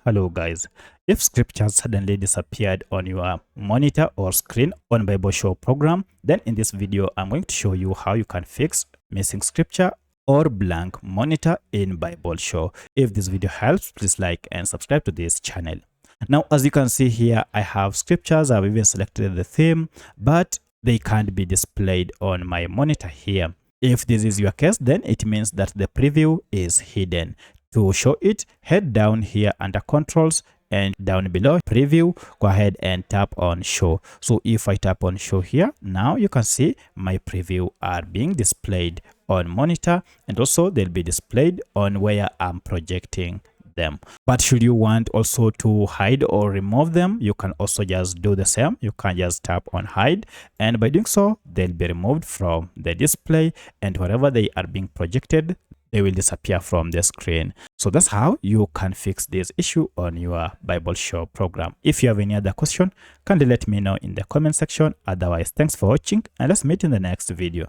Hello guys, if scriptures suddenly disappeared on your monitor or screen on BibleShow program, then in this video I'm going to show you how you can fix missing scripture or blank monitor in BibleShow. If this video helps, please like and subscribe to this channel. Now as you can see here, I have scriptures. I've even selected the theme, but they can't be displayed on my monitor here. If this is your case, then it means that the preview is hidden. To show it, head down here under controls and down below preview, go ahead and tap on show. So if I tap on show here, now you can see my preview are being displayed on monitor, and also they'll be displayed on where I'm projecting them. But should you want also to hide or remove them, you can also just do the same. You can just tap on hide, and by doing so they'll be removed from the display, and wherever they are being projected, they will disappear from the screen. So that's how you can fix this issue on your BibleShow program. If you have any other question, kindly let me know in the comment section. Otherwise, thanks for watching, and let's meet in the next video.